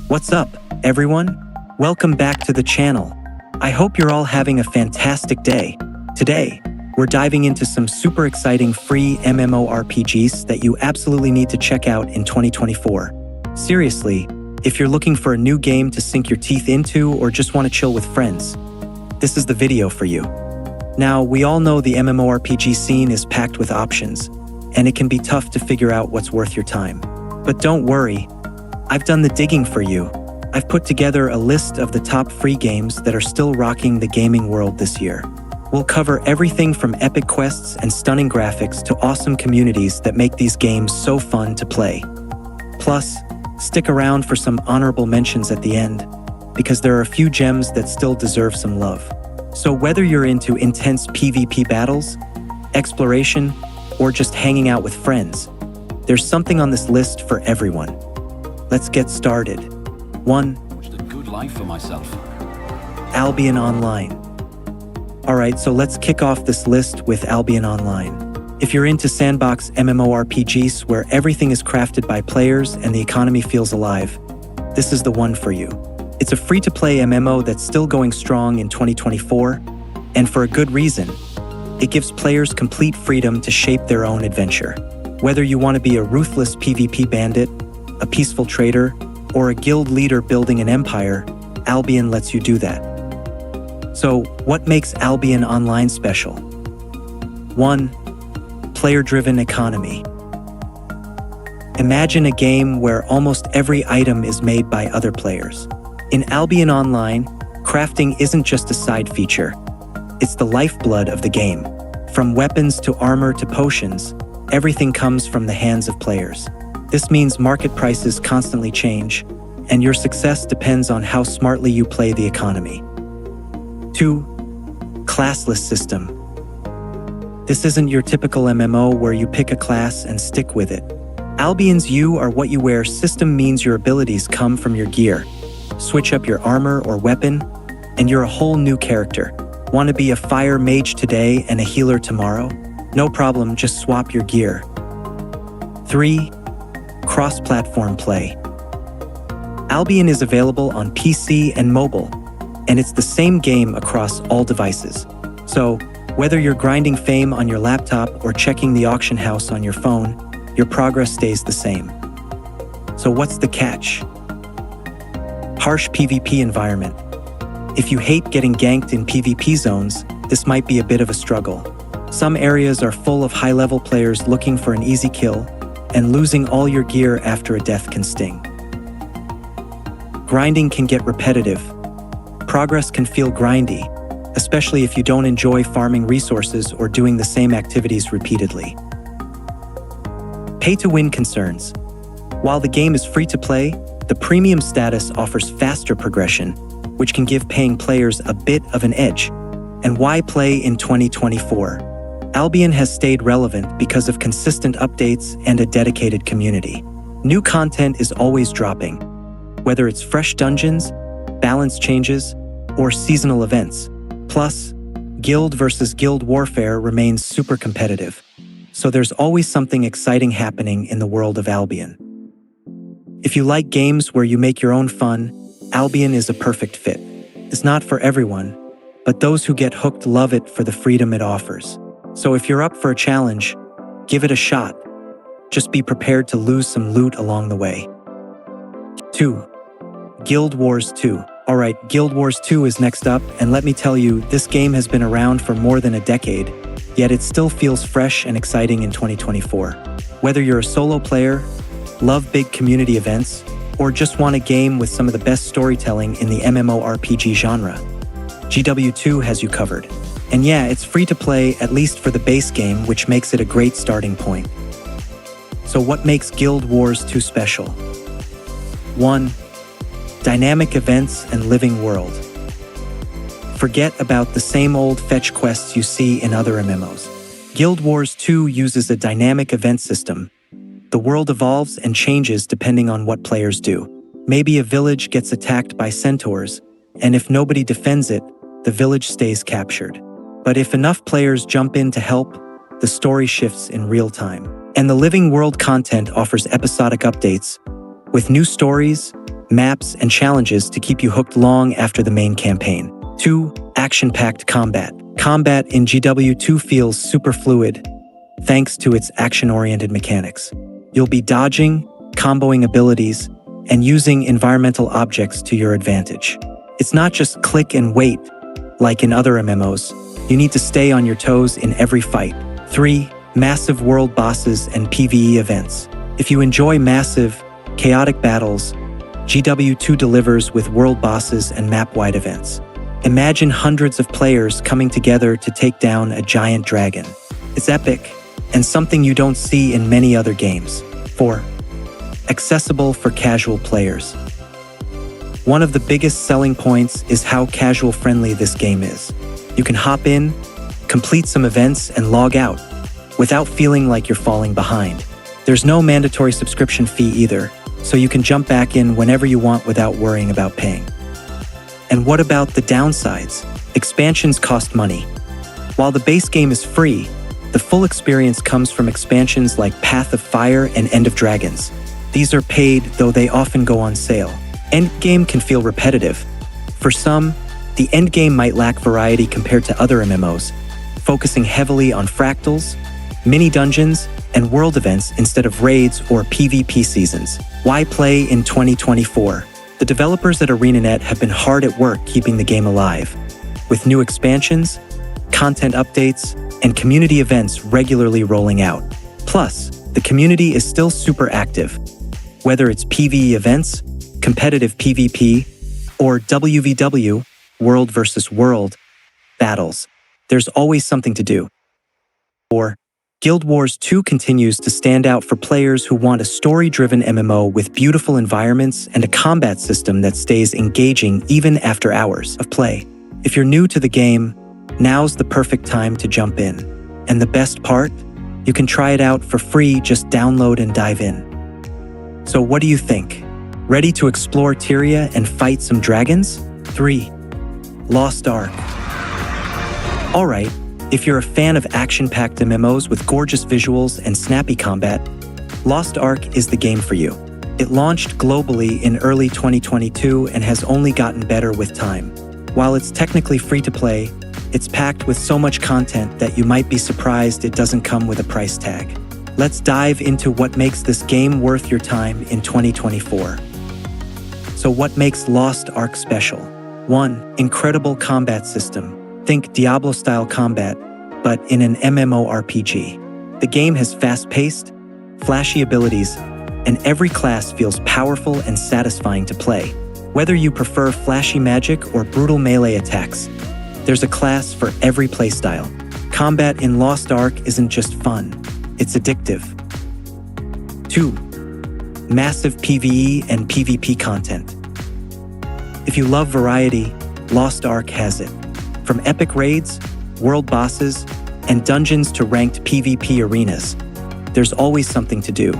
What's up, everyone? Welcome back to the channel. I hope you're all having a fantastic day. Today, we're diving into some super exciting free MMORPGs that you absolutely need to check out in 2024. Seriously, if you're looking for a new game to sink your teeth into or just want to chill with friends, this is the video for you. Now, we all know the MMORPG scene is packed with options, and it can be tough to figure out what's worth your time. But don't worry, I've done the digging for you. I've put together a list of the top free games that are still rocking the gaming world this year. We'll cover everything from epic quests and stunning graphics to awesome communities that make these games so fun to play. Plus, stick around for some honorable mentions at the end, because there are a few gems that still deserve some love. So whether you're into intense PvP battles, exploration, or just hanging out with friends, there's something on this list for everyone. Let's get started. 1. Wished a good life for myself. Albion Online. Alright, so let's kick off this list with Albion Online. If you're into sandbox MMORPGs where everything is crafted by players and the economy feels alive, this is the one for you. It's a free-to-play MMO that's still going strong in 2024, and for a good reason. It gives players complete freedom to shape their own adventure. Whether you want to be a ruthless PvP bandit, a peaceful trader, or a guild leader building an empire, Albion lets you do that. So, what makes Albion Online special? 1. Player-driven economy. Imagine a game where almost every item is made by other players. In Albion Online, crafting isn't just a side feature. It's the lifeblood of the game. From weapons to armor to potions, everything comes from the hands of players. This means market prices constantly change, and your success depends on how smartly you play the economy. 2. Classless system. This isn't your typical MMO where you pick a class and stick with it. Albion's You Are What You Wear system means your abilities come from your gear. Switch up your armor or weapon, and you're a whole new character. Want to be a fire mage today and a healer tomorrow? No problem, just swap your gear. 3. Cross-platform play. Albion is available on PC and mobile, and it's the same game across all devices. So, whether you're grinding fame on your laptop or checking the auction house on your phone, your progress stays the same. So what's the catch? Harsh PvP environment. If you hate getting ganked in PvP zones, this might be a bit of a struggle. Some areas are full of high-level players looking for an easy kill, and losing all your gear after a death can sting. Grinding can get repetitive. Progress can feel grindy, especially if you don't enjoy farming resources or doing the same activities repeatedly. Pay-to-win concerns. While the game is free to play, the premium status offers faster progression, which can give paying players a bit of an edge. And why play in 2024? Albion has stayed relevant because of consistent updates and a dedicated community. New content is always dropping, whether it's fresh dungeons, balance changes, or seasonal events. Plus, guild versus guild warfare remains super competitive, so there's always something exciting happening in the world of Albion. If you like games where you make your own fun, Albion is a perfect fit. It's not for everyone, but those who get hooked love it for the freedom it offers. So if you're up for a challenge, give it a shot. Just be prepared to lose some loot along the way. 2. Guild Wars 2. Alright, Guild Wars 2 is next up, and let me tell you, this game has been around for more than a decade, yet it still feels fresh and exciting in 2024. Whether you're a solo player, love big community events, or just want a game with some of the best storytelling in the MMORPG genre, GW2 has you covered. And yeah, it's free to play, at least for the base game, which makes it a great starting point. So what makes Guild Wars 2 special? 1. Dynamic events and living world. Forget about the same old fetch quests you see in other MMOs. Guild Wars 2 uses a dynamic event system. The world evolves and changes depending on what players do. Maybe a village gets attacked by centaurs, and if nobody defends it, the village stays captured. But if enough players jump in to help, the story shifts in real time. And the living world content offers episodic updates, with new stories, maps, and challenges to keep you hooked long after the main campaign. 2. Action-packed combat. Combat in GW2 feels super fluid, thanks to its action-oriented mechanics. You'll be dodging, comboing abilities, and using environmental objects to your advantage. It's not just click and wait, like in other MMOs. You need to stay on your toes in every fight. 3. Massive world bosses and PvE events. If you enjoy massive, chaotic battles, GW2 delivers with world bosses and map-wide events. Imagine hundreds of players coming together to take down a giant dragon. It's epic, and something you don't see in many other games. 4. Accessible for casual players. One of the biggest selling points is how casual-friendly this game is. You can hop in, complete some events, and log out, without feeling like you're falling behind. There's no mandatory subscription fee either, so you can jump back in whenever you want without worrying about paying. And what about the downsides? Expansions cost money. While the base game is free, the full experience comes from expansions like Path of Fire and End of Dragons. These are paid, though they often go on sale. Endgame can feel repetitive. For some, the endgame might lack variety compared to other MMOs, focusing heavily on fractals, mini-dungeons, and world events instead of raids or PvP seasons. Why play in 2024? The developers at ArenaNet have been hard at work keeping the game alive, with new expansions, content updates, and community events regularly rolling out. Plus, the community is still super active. Whether it's PvE events, competitive PvP, or WVW, World versus World, battles, there's always something to do. 4. Guild Wars 2 continues to stand out for players who want a story-driven MMO with beautiful environments and a combat system that stays engaging even after hours of play. If you're new to the game, now's the perfect time to jump in. And the best part? You can try it out for free, just download and dive in. So what do you think? Ready to explore Tyria and fight some dragons? 3. Lost Ark. Alright, if you're a fan of action-packed MMOs with gorgeous visuals and snappy combat, Lost Ark is the game for you. It launched globally in early 2022 and has only gotten better with time. While it's technically free to play, it's packed with so much content that you might be surprised it doesn't come with a price tag. Let's dive into what makes this game worth your time in 2024. So what makes Lost Ark special? 1. Incredible combat system. Think Diablo-style combat, but in an MMORPG. The game has fast-paced, flashy abilities, and every class feels powerful and satisfying to play. Whether you prefer flashy magic or brutal melee attacks, there's a class for every playstyle. Combat in Lost Ark isn't just fun, it's addictive. 2. Massive PvE and PvP content. If you love variety, Lost Ark has it. From epic raids, world bosses, and dungeons to ranked PvP arenas, there's always something to do.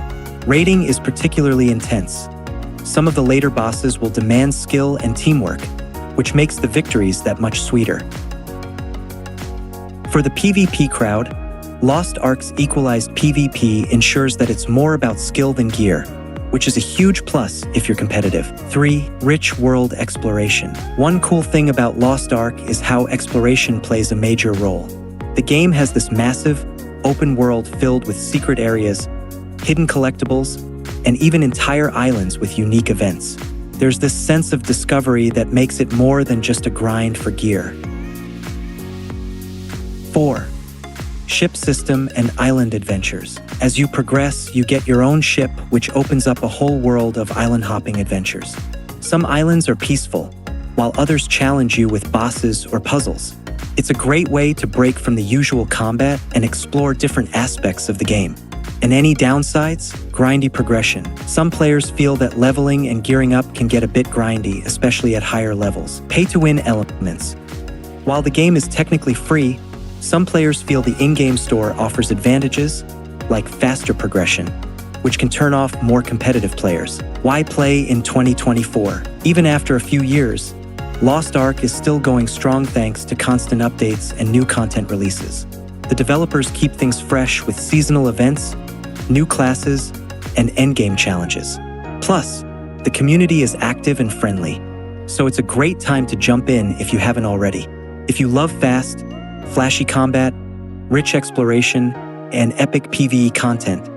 Raiding is particularly intense. Some of the later bosses will demand skill and teamwork, which makes the victories that much sweeter. For the PvP crowd, Lost Ark's equalized PvP ensures that it's more about skill than gear, which is a huge plus if you're competitive. 3. Rich world exploration. One cool thing about Lost Ark is how exploration plays a major role. The game has this massive, open world filled with secret areas, hidden collectibles, and even entire islands with unique events. There's this sense of discovery that makes it more than just a grind for gear. 4. Ship system and island adventures. As you progress, you get your own ship, which opens up a whole world of island-hopping adventures. Some islands are peaceful, while others challenge you with bosses or puzzles. It's a great way to break from the usual combat and explore different aspects of the game. And any downsides? Grindy progression. Some players feel that leveling and gearing up can get a bit grindy, especially at higher levels. Pay-to-win elements. While the game is technically free, some players feel the in-game store offers advantages, like faster progression, which can turn off more competitive players. Why play in 2024? Even after a few years, Lost Ark is still going strong thanks to constant updates and new content releases. The developers keep things fresh with seasonal events, new classes, and endgame challenges. Plus, The community is active and friendly, so it's a great time to jump in if you haven't already. If you love fast, flashy combat, rich exploration, and epic PvE content,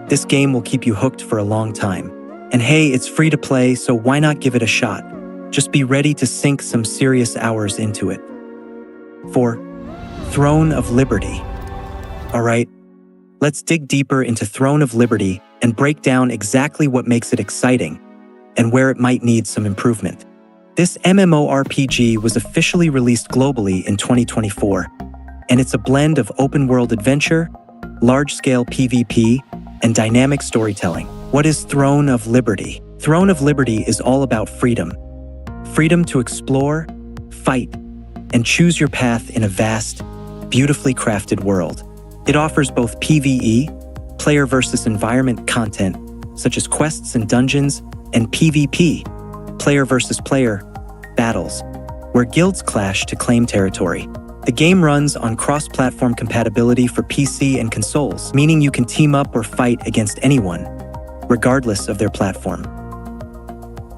this game will keep you hooked for a long time. And hey, it's free to play, so why not give it a shot? Just be ready to sink some serious hours into it. 4. Throne of Liberty. Alright, let's dig deeper into Throne of Liberty and break down exactly what makes it exciting and where it might need some improvement. This MMORPG was officially released globally in 2024, and it's a blend of open-world adventure, large-scale PvP, and dynamic storytelling. What is Throne of Liberty? Throne of Liberty is all about freedom. Freedom to explore, fight, and choose your path in a vast, beautifully crafted world. It offers both PvE, player versus environment content, such as quests and dungeons, and PvP, player versus player, battles, where guilds clash to claim territory. The game runs on cross-platform compatibility for PC and consoles, meaning you can team up or fight against anyone, regardless of their platform.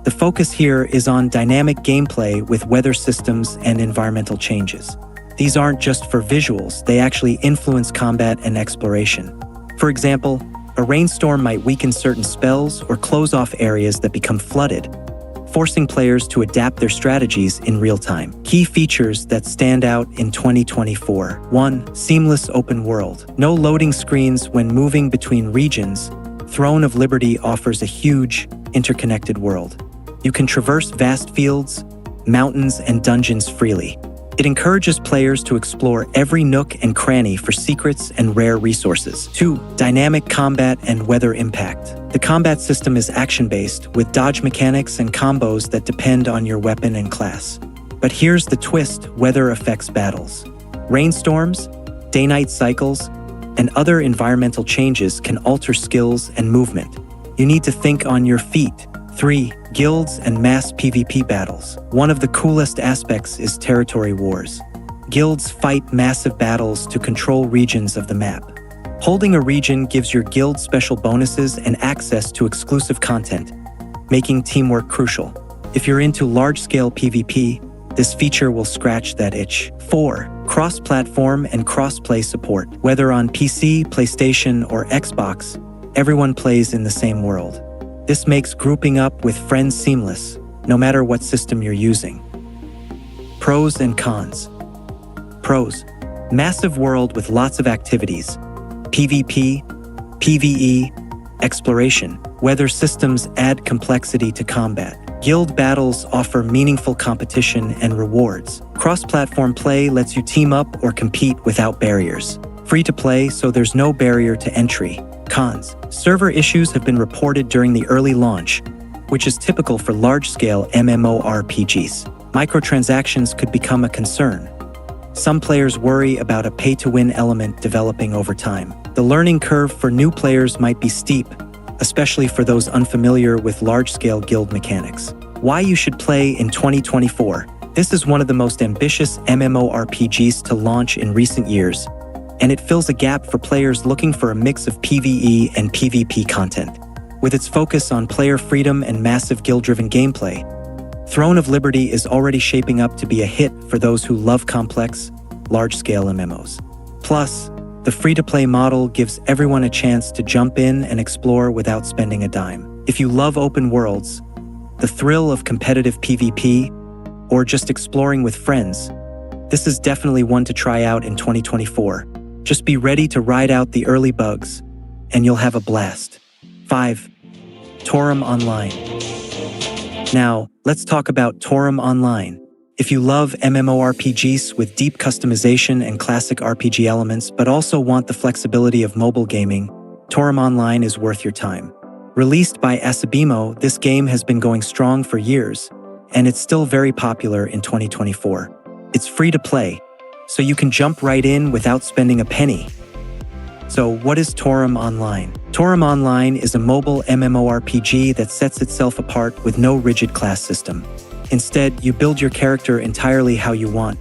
The focus here is on dynamic gameplay with weather systems and environmental changes. These aren't just for visuals, they actually influence combat and exploration. For example, a rainstorm might weaken certain spells or close off areas that become flooded, forcing players to adapt their strategies in real time. Key features that stand out in 2024. 1. Seamless open world. No loading screens when moving between regions. Throne of Liberty offers a huge, interconnected world. You can traverse vast fields, mountains, and dungeons freely. It encourages players to explore every nook and cranny for secrets and rare resources. 2. Dynamic combat and weather impact. The combat system is action-based, with dodge mechanics and combos that depend on your weapon and class. But here's the twist: weather affects battles. Rainstorms, day-night cycles, and other environmental changes can alter skills and movement. You need to think on your feet. 3. Guilds and mass PvP battles. One of the coolest aspects is territory wars. Guilds fight massive battles to control regions of the map. Holding a region gives your guild special bonuses and access to exclusive content, making teamwork crucial. If you're into large-scale PvP, this feature will scratch that itch. 4. Cross-platform and cross-play support. Whether on PC, PlayStation, or Xbox, everyone plays in the same world. This makes grouping up with friends seamless, no matter what system you're using. Pros and cons. Pros: massive world with lots of activities. PvP, PvE, exploration. Weather systems add complexity to combat. Guild battles offer meaningful competition and rewards. Cross-platform play lets you team up or compete without barriers. Free to play, so there's no barrier to entry. Cons: server issues have been reported during the early launch, which is typical for large-scale MMORPGs. Microtransactions could become a concern. Some players worry about a pay-to-win element developing over time. The learning curve for new players might be steep, especially for those unfamiliar with large-scale guild mechanics. Why you should play in 2024. This is one of the most ambitious MMORPGs to launch in recent years, and it fills a gap for players looking for a mix of PvE and PvP content. With its focus on player freedom and massive guild-driven gameplay, Throne of Liberty is already shaping up to be a hit for those who love complex, large-scale MMOs. Plus, the free-to-play model gives everyone a chance to jump in and explore without spending a dime. If you love open worlds, the thrill of competitive PvP, or just exploring with friends, this is definitely one to try out in 2024. Just be ready to ride out the early bugs, and you'll have a blast. 5. Toram Online. Now, let's talk about Toram Online. If you love MMORPGs with deep customization and classic RPG elements, but also want the flexibility of mobile gaming, Toram Online is worth your time. Released by Asabimo, this game has been going strong for years, and it's still very popular in 2024. It's free to play, so you can jump right in without spending a penny. So what is Toram Online? Toram Online is a mobile MMORPG that sets itself apart with no rigid class system. Instead, you build your character entirely how you want,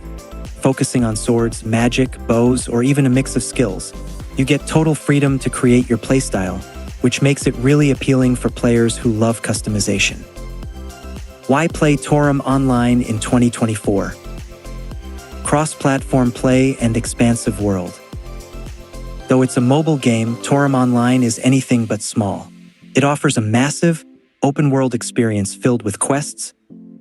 focusing on swords, magic, bows, or even a mix of skills. You get total freedom to create your playstyle, which makes it really appealing for players who love customization. Why play Toram Online in 2024? Cross-platform play and expansive world. Though it's a mobile game, Toram Online is anything but small. It offers a massive, open-world experience filled with quests,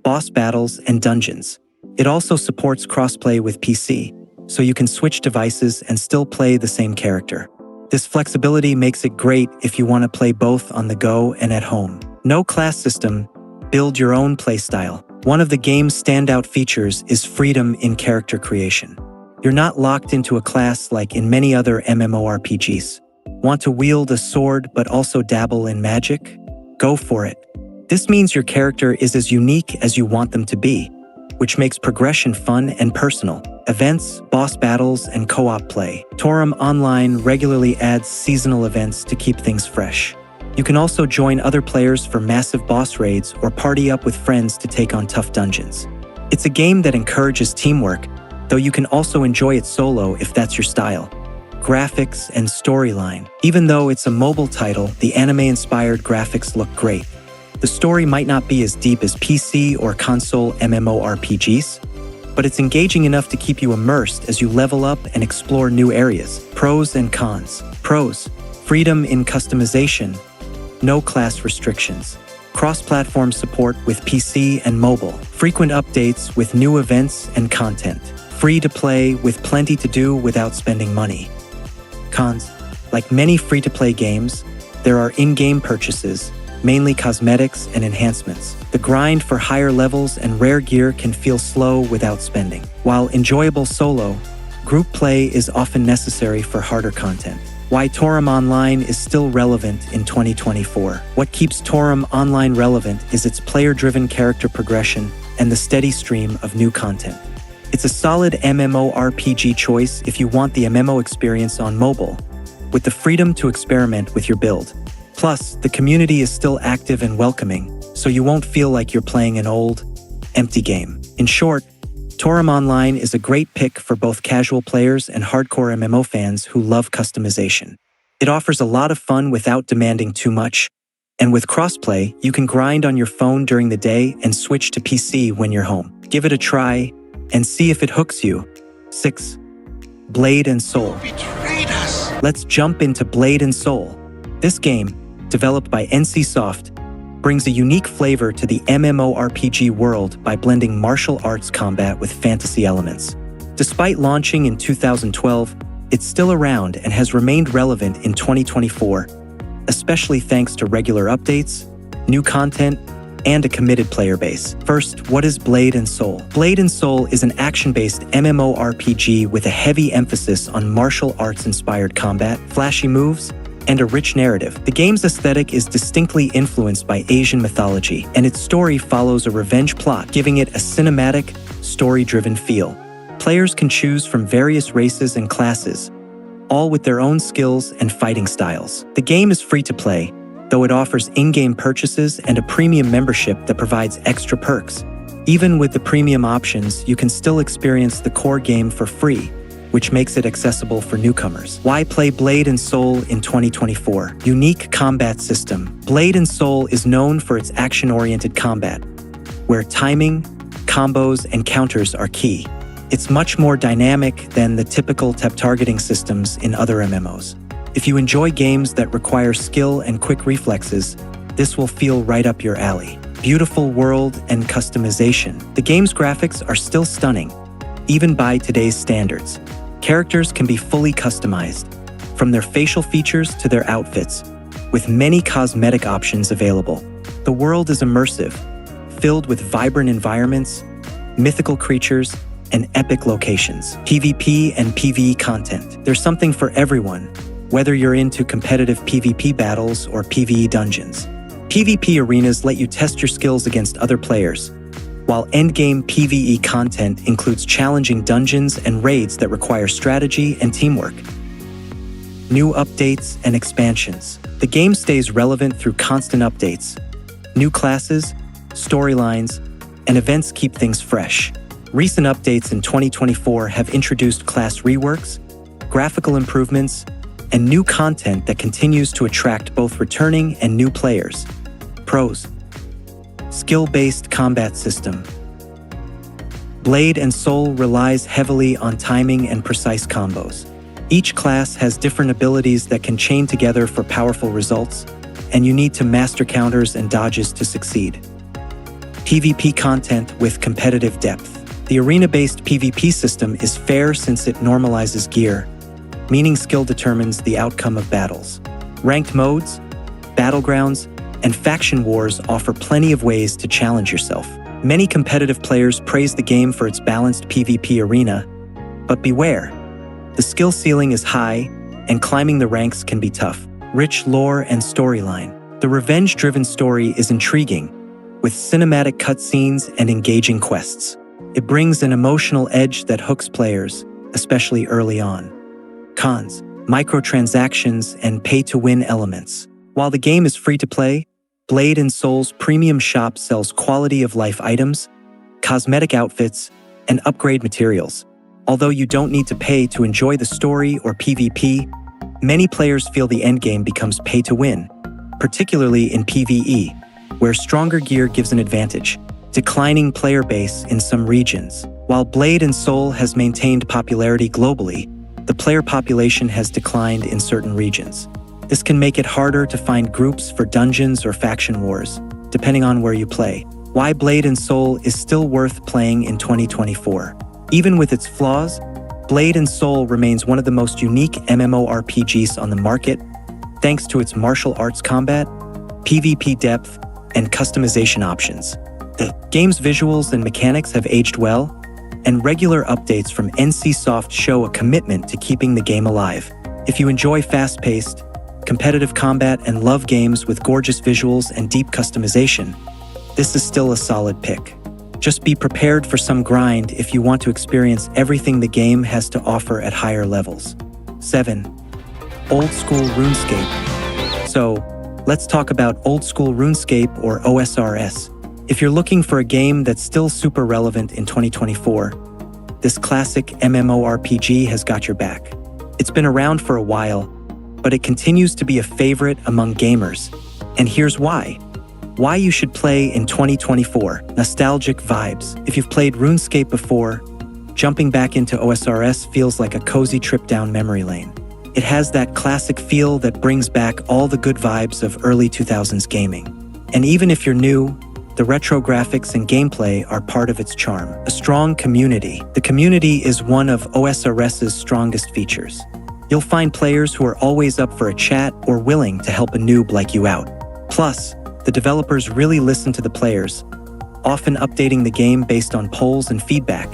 boss battles, and dungeons. It also supports crossplay with PC, so you can switch devices and still play the same character. This flexibility makes it great if you want to play both on the go and at home. No class system, build your own playstyle. One of the game's standout features is freedom in character creation. You're not locked into a class like in many other MMORPGs. Want to wield a sword but also dabble in magic? Go for it. This means your character is as unique as you want them to be, which makes progression fun and personal. Events, boss battles, and co-op play. Toram Online regularly adds seasonal events to keep things fresh. You can also join other players for massive boss raids or party up with friends to take on tough dungeons. It's a game that encourages teamwork, though you can also enjoy it solo if that's your style. Graphics and storyline. Even though it's a mobile title, the anime-inspired graphics look great. The story might not be as deep as PC or console MMORPGs, but it's engaging enough to keep you immersed as you level up and explore new areas. Pros and cons. Pros: freedom in customization, no class restrictions, cross-platform support with PC and mobile, frequent updates with new events and content, free to play with plenty to do without spending money. Cons: like many free-to-play games, there are in-game purchases, mainly cosmetics and enhancements. The grind for higher levels and rare gear can feel slow without spending. While enjoyable solo, group play is often necessary for harder content. Why Toram Online is still relevant in 2024. What keeps Toram Online relevant is its player-driven character progression and the steady stream of new content. It's a solid MMORPG choice if you want the MMO experience on mobile, with the freedom to experiment with your build. Plus, the community is still active and welcoming, so you won't feel like you're playing an old, empty game. In short, Toram Online is a great pick for both casual players and hardcore MMO fans who love customization. It offers a lot of fun without demanding too much, and with crossplay, you can grind on your phone during the day and switch to PC when you're home. Give it a try and see if it hooks you. 6. Blade and Soul. Betrayed us. Let's jump into Blade and Soul. This game, developed by NCSoft, brings a unique flavor to the MMORPG world by blending martial arts combat with fantasy elements. Despite launching in 2012, it's still around and has remained relevant in 2024, especially thanks to regular updates, new content, and a committed player base. First, what is Blade and Soul? Blade and Soul is an action-based MMORPG with a heavy emphasis on martial arts-inspired combat, flashy moves, and a rich narrative. The game's aesthetic is distinctly influenced by Asian mythology, and its story follows a revenge plot, giving it a cinematic, story-driven feel. Players can choose from various races and classes, all with their own skills and fighting styles. The game is free to play, though it offers in-game purchases and a premium membership that provides extra perks. Even with the premium options, you can still experience the core game for free, which makes it accessible for newcomers. Why play Blade and Soul in 2024? Unique combat system. Blade and Soul is known for its action-oriented combat, where timing, combos, and counters are key. It's much more dynamic than the typical targeting systems in other MMOs. If you enjoy games that require skill and quick reflexes, this will feel right up your alley. Beautiful world and customization. The game's graphics are still stunning, even by today's standards. Characters can be fully customized, from their facial features to their outfits, with many cosmetic options available. The world is immersive, filled with vibrant environments, mythical creatures, and epic locations. PvP and PvE content. There's something for everyone, whether you're into competitive PvP battles or PvE dungeons. PvP arenas let you test your skills against other players, while endgame PvE content includes challenging dungeons and raids that require strategy and teamwork. New updates and expansions. The game stays relevant through constant updates. New classes, storylines, and events keep things fresh. Recent updates in 2024 have introduced class reworks, graphical improvements, and new content that continues to attract both returning and new players. Pros: skill-based combat system. Blade and Soul relies heavily on timing and precise combos. Each class has different abilities that can chain together for powerful results, and you need to master counters and dodges to succeed. PvP content with competitive depth. The arena-based PvP system is fair since it normalizes gear, meaning skill determines the outcome of battles. Ranked modes, battlegrounds, and faction wars offer plenty of ways to challenge yourself. Many competitive players praise the game for its balanced PvP arena, but beware. The skill ceiling is high, and climbing the ranks can be tough. Rich lore and storyline. The revenge-driven story is intriguing, with cinematic cutscenes and engaging quests. It brings an emotional edge that hooks players, especially early on. Cons: microtransactions and pay-to-win elements. While the game is free to play, Blade and Soul's premium shop sells quality-of-life items, cosmetic outfits, and upgrade materials. Although you don't need to pay to enjoy the story or PvP, many players feel the endgame becomes pay-to-win, particularly in PvE, where stronger gear gives an advantage. Declining player base in some regions. While Blade and Soul has maintained popularity globally, the player population has declined in certain regions. This can make it harder to find groups for dungeons or faction wars, depending on where you play. Why Blade and Soul is still worth playing in 2024. Even with its flaws, Blade and Soul remains one of the most unique MMORPGs on the market, thanks to its martial arts combat, PvP depth, and customization options. The game's visuals and mechanics have aged well, and regular updates from NCSoft show a commitment to keeping the game alive. If you enjoy fast-paced, competitive combat and love games with gorgeous visuals and deep customization, this is still a solid pick. Just be prepared for some grind if you want to experience everything the game has to offer at higher levels. 7. Old School RuneScape. So, let's talk about Old School RuneScape, or OSRS. If you're looking for a game that's still super relevant in 2024, this classic MMORPG has got your back. It's been around for a while, but it continues to be a favorite among gamers. And here's why. Why you should play in 2024. Nostalgic vibes. If you've played RuneScape before, jumping back into OSRS feels like a cozy trip down memory lane. It has that classic feel that brings back all the good vibes of early 2000s gaming. And even if you're new, the retro graphics and gameplay are part of its charm. A strong community. The community is one of OSRS's strongest features. You'll find players who are always up for a chat or willing to help a noob like you out. Plus, the developers really listen to the players, often updating the game based on polls and feedback,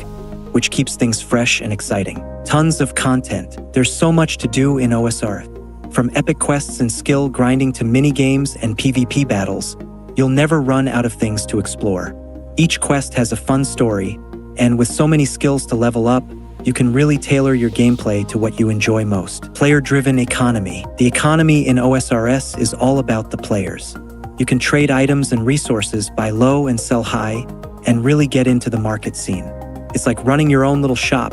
which keeps things fresh and exciting. Tons of content. There's so much to do in OSR. From epic quests and skill grinding to mini-games and PvP battles, you'll never run out of things to explore. Each quest has a fun story, and with so many skills to level up, you can really tailor your gameplay to what you enjoy most. Player-driven economy. The economy in OSRS is all about the players. You can trade items and resources, buy low and sell high, and really get into the market scene. It's like running your own little shop,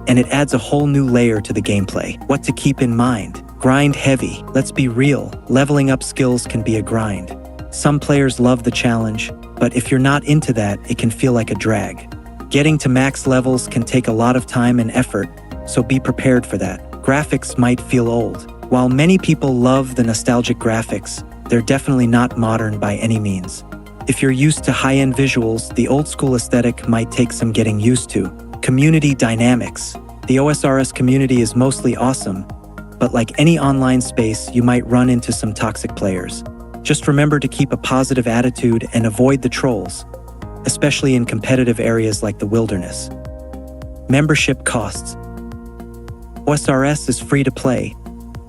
and it adds a whole new layer to the gameplay. What to keep in mind. Grind heavy. Let's be real, leveling up skills can be a grind. Some players love the challenge, but if you're not into that, it can feel like a drag. Getting to max levels can take a lot of time and effort, so be prepared for that. Graphics might feel old. While many people love the nostalgic graphics, they're definitely not modern by any means. If you're used to high-end visuals, the old-school aesthetic might take some getting used to. Community dynamics. The OSRS community is mostly awesome, but like any online space, you might run into some toxic players. Just remember to keep a positive attitude and avoid the trolls, especially in competitive areas like the wilderness. Membership costs. OSRS is free to play,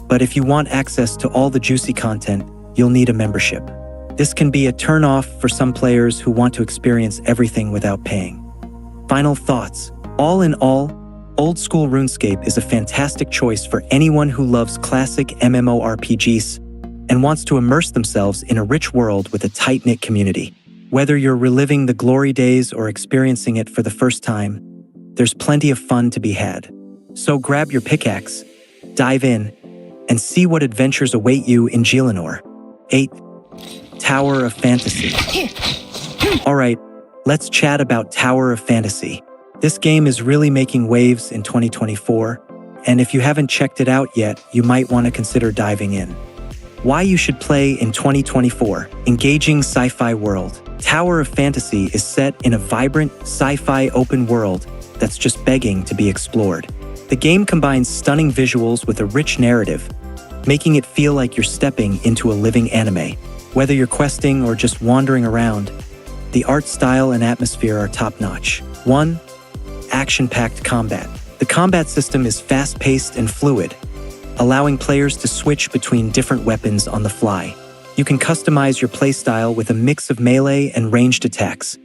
but if you want access to all the juicy content, you'll need a membership. This can be a turn-off for some players who want to experience everything without paying. Final thoughts. All in all, Old School RuneScape is a fantastic choice for anyone who loves classic MMORPGs and wants to immerse themselves in a rich world with a tight-knit community. Whether you're reliving the glory days or experiencing it for the first time, there's plenty of fun to be had. So grab your pickaxe, dive in, and see what adventures await you in Gielinor. 8. Tower of Phantasy. Alright, let's chat about Tower of Phantasy. This game is really making waves in 2024, and if you haven't checked it out yet, you might want to consider diving in. Why you should play in 2024. Engaging sci-fi world. Tower of Phantasy is set in a vibrant sci-fi open world that's just begging to be explored. The game combines stunning visuals with a rich narrative, making it feel like you're stepping into a living anime. Whether you're questing or just wandering around, the art style and atmosphere are top-notch. 1. Action-packed combat. The combat system is fast-paced and fluid, allowing players to switch between different weapons on the fly. You can customize your playstyle with a mix of melee and ranged attacks,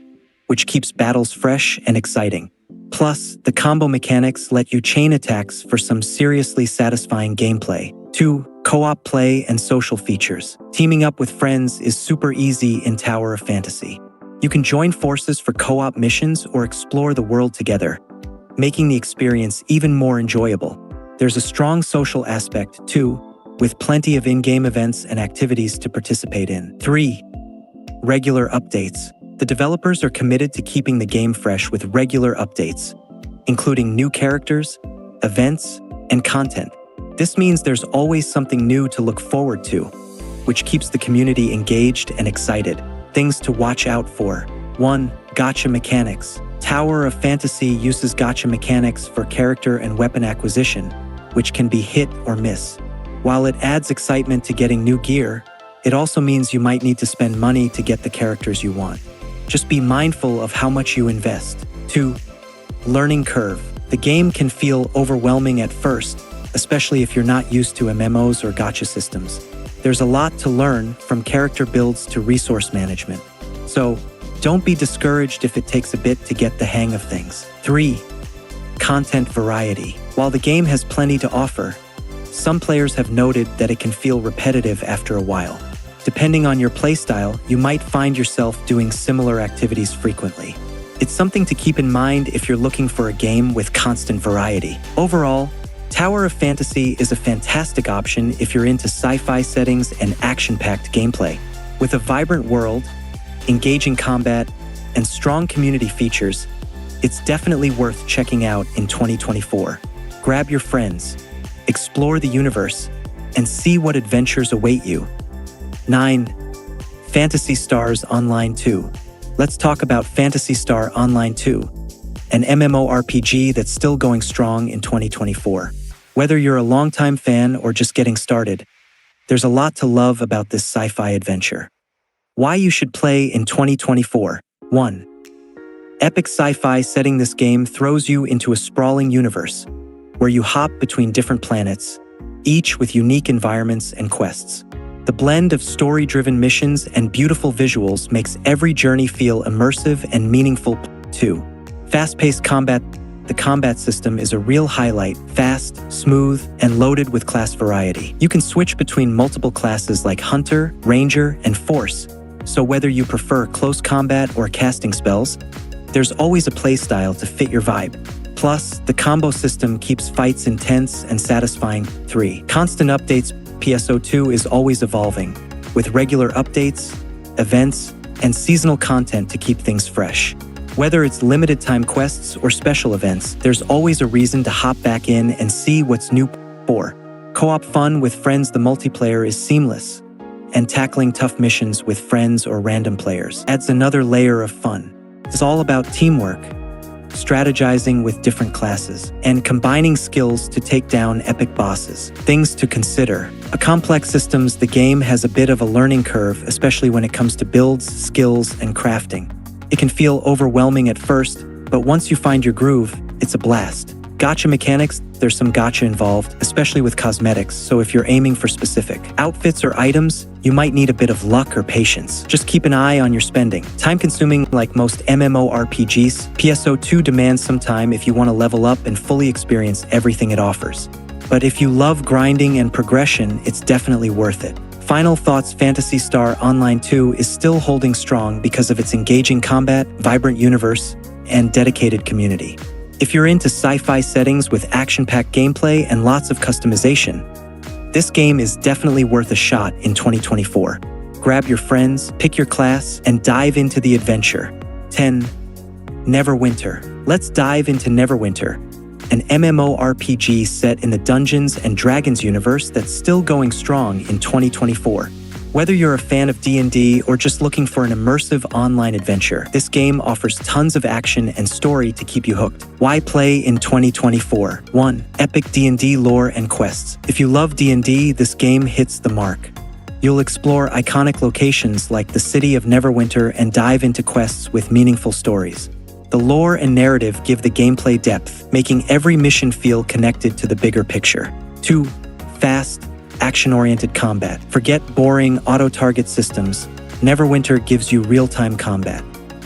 which keeps battles fresh and exciting. Plus, the combo mechanics let you chain attacks for some seriously satisfying gameplay. 2. Co-op play and social features. Teaming up with friends is super easy in Tower of Phantasy. You can join forces for co-op missions or explore the world together, making the experience even more enjoyable. There's a strong social aspect, too, with plenty of in-game events and activities to participate in. 3. Regular updates. The developers are committed to keeping the game fresh with regular updates, including new characters, events, and content. This means there's always something new to look forward to, which keeps the community engaged and excited. Things to watch out for. 1. Gacha mechanics. Tower of Phantasy uses gacha mechanics for character and weapon acquisition, which can be hit or miss. While it adds excitement to getting new gear, it also means you might need to spend money to get the characters you want. Just be mindful of how much you invest. 2. Learning curve. The game can feel overwhelming at first, especially if you're not used to MMOs or gacha systems. There's a lot to learn, from character builds to resource management. So, don't be discouraged if it takes a bit to get the hang of things. 3. Content variety. While the game has plenty to offer, some players have noted that it can feel repetitive after a while. Depending on your playstyle, you might find yourself doing similar activities frequently. It's something to keep in mind if you're looking for a game with constant variety. Overall, Tower of Phantasy is a fantastic option if you're into sci-fi settings and action-packed gameplay. With a vibrant world, engaging combat, and strong community features, it's definitely worth checking out in 2024. Grab your friends, explore the universe, and see what adventures await you. 9. Phantasy Stars Online 2. Let's talk about Phantasy Star Online 2, an MMORPG that's still going strong in 2024. Whether you're a longtime fan or just getting started, there's a lot to love about this sci-fi adventure. Why you should play in 2024. 1. Epic sci-fi setting. This game throws you into a sprawling universe where you hop between different planets, each with unique environments and quests. The blend of story-driven missions and beautiful visuals makes every journey feel immersive and meaningful. 2. Fast-paced combat. The combat system is a real highlight, fast, smooth, and loaded with class variety. You can switch between multiple classes like Hunter, Ranger, and Force, so whether you prefer close combat or casting spells, there's always a playstyle to fit your vibe. Plus, the combo system keeps fights intense and satisfying. 3. Constant updates. PSO2 is always evolving, with regular updates, events, and seasonal content to keep things fresh. Whether it's limited-time quests or special events, there's always a reason to hop back in and see what's new. 4. Co-op fun with friends. The multiplayer is seamless, and tackling tough missions with friends or random players adds another layer of fun. It's all about teamwork, strategizing with different classes, and combining skills to take down epic bosses. Things to consider. A complex systems. The game has a bit of a learning curve, especially when it comes to builds, skills, and crafting. It can feel overwhelming at first, but once you find your groove, it's a blast. Gacha mechanics. There's some gacha involved, especially with cosmetics, so if you're aiming for specific outfits or items, you might need a bit of luck or patience. Just keep an eye on your spending. Time-consuming. Like most MMORPGs, PSO2 demands some time if you want to level up and fully experience everything it offers. But if you love grinding and progression, it's definitely worth it. Final thoughts. Phantasy Star Online 2 is still holding strong because of its engaging combat, vibrant universe, and dedicated community. If you're into sci-fi settings with action-packed gameplay and lots of customization, This game is definitely worth a shot in 2024. Grab your friends, pick your class, and dive into the adventure. 10. Neverwinter. Let's dive into Neverwinter, an MMORPG set in the Dungeons & Dragons universe that's still going strong in 2024. Whether you're a fan of D&D or just looking for an immersive online adventure, this game offers tons of action and story to keep you hooked. Why play in 2024? 1. Epic D&D lore and quests. If you love D&D, this game hits the mark. You'll explore iconic locations like the city of Neverwinter and dive into quests with meaningful stories. The lore and narrative give the gameplay depth, making every mission feel connected to the bigger picture. 2. Fast, action-oriented combat. Forget boring auto-target systems. Neverwinter gives you real-time combat.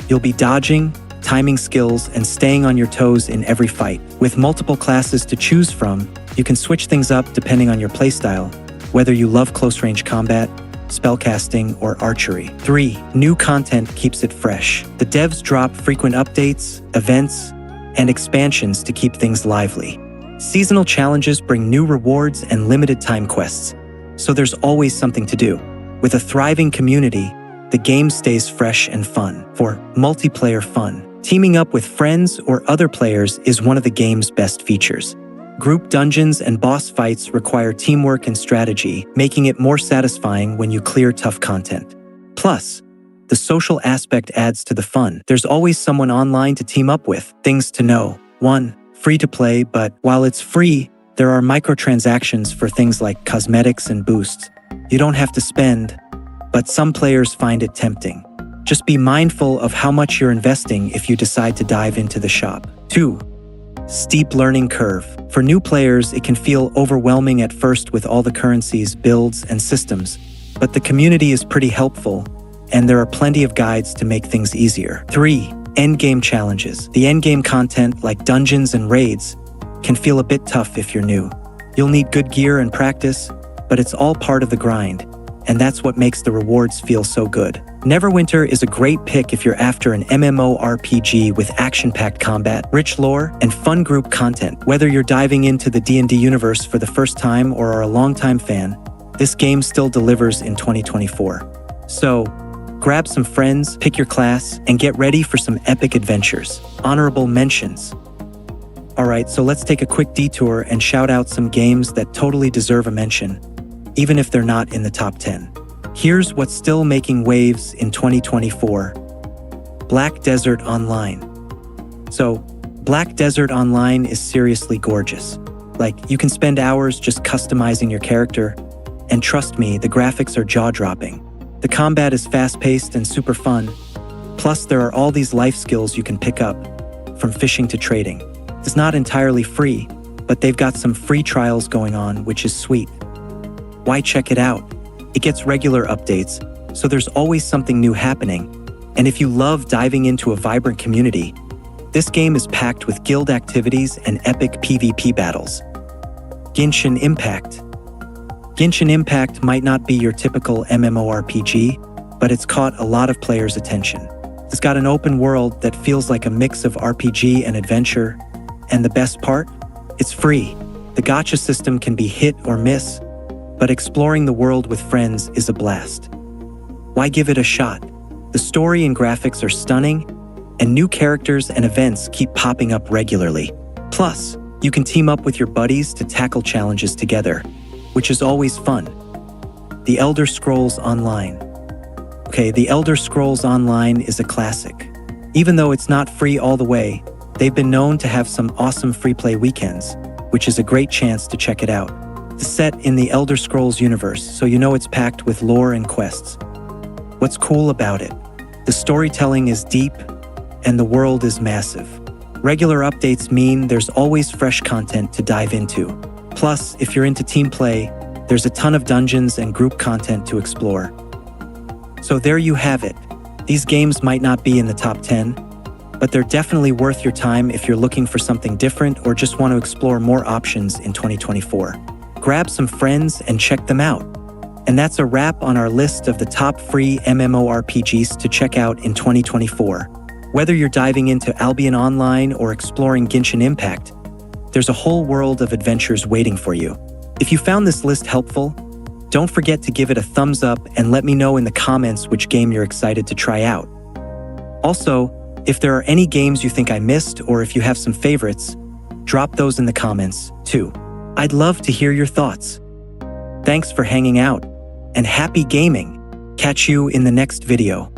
You'll be dodging, timing skills, and staying on your toes in every fight. With multiple classes to choose from, you can switch things up depending on your playstyle, whether you love close-range combat, spellcasting, or archery. 3. New content keeps it fresh. The devs drop frequent updates, events, and expansions to keep things lively. Seasonal challenges bring new rewards and limited-time quests, so there's always something to do. With a thriving community, the game stays fresh and fun. 4. Multiplayer fun. Teaming up with friends or other players is one of the game's best features. Group dungeons and boss fights require teamwork and strategy, making it more satisfying when you clear tough content. Plus, the social aspect adds to the fun. There's always someone online to team up with. Things to know. 1. Free to play, but while it's free, there are microtransactions for things like cosmetics and boosts. You don't have to spend, but some players find it tempting. Just be mindful of how much you're investing if you decide to dive into the shop. 2. Steep learning curve. For new players, it can feel overwhelming at first with all the currencies, builds, and systems, but the community is pretty helpful, and there are plenty of guides to make things easier. 3. Endgame challenges. The endgame content, like dungeons and raids, can feel a bit tough if you're new. You'll need good gear and practice, but it's all part of the grind, and that's what makes the rewards feel so good. Neverwinter is a great pick if you're after an MMORPG with action-packed combat, rich lore, and fun group content. Whether you're diving into the D&D universe for the first time or are a longtime fan, this game still delivers in 2024. So, grab some friends, pick your class, and get ready for some epic adventures. Honorable mentions. Alright, so let's take a quick detour and shout out some games that totally deserve a mention, even if they're not in the top 10. Here's what's still making waves in 2024. Black Desert Online. So, Black Desert Online is seriously gorgeous. Like, you can spend hours just customizing your character, and trust me, the graphics are jaw-dropping. The combat is fast-paced and super fun. Plus, there are all these life skills you can pick up, from fishing to trading. It's not entirely free, but they've got some free trials going on, which is sweet. Why check it out? It gets regular updates, so there's always something new happening. And if you love diving into a vibrant community, this game is packed with guild activities and epic PvP battles. Genshin Impact. Genshin Impact might not be your typical MMORPG, but it's caught a lot of players' attention. It's got an open world that feels like a mix of RPG and adventure, and the best part? It's free. The gacha system can be hit or miss, but exploring the world with friends is a blast. Why give it a shot? The story and graphics are stunning, and new characters and events keep popping up regularly. Plus, you can team up with your buddies to tackle challenges together, which is always fun. The Elder Scrolls Online. Okay, The Elder Scrolls Online is a classic. Even though it's not free all the way, they've been known to have some awesome free play weekends, which is a great chance to check it out. It's set in the Elder Scrolls universe, so you know it's packed with lore and quests. What's cool about it? The storytelling is deep, and the world is massive. Regular updates mean there's always fresh content to dive into. Plus, if you're into team play, there's a ton of dungeons and group content to explore. So there you have it. These games might not be in the top 10, but they're definitely worth your time if you're looking for something different or just want to explore more options in 2024. Grab some friends and check them out. And that's a wrap on our list of the top free MMORPGs to check out in 2024. Whether you're diving into Albion Online or exploring Genshin Impact, there's a whole world of adventures waiting for you. If you found this list helpful, don't forget to give it a thumbs up and let me know in the comments which game you're excited to try out. Also, if there are any games you think I missed or if you have some favorites, drop those in the comments too. I'd love to hear your thoughts. Thanks for hanging out, and happy gaming! Catch you in the next video.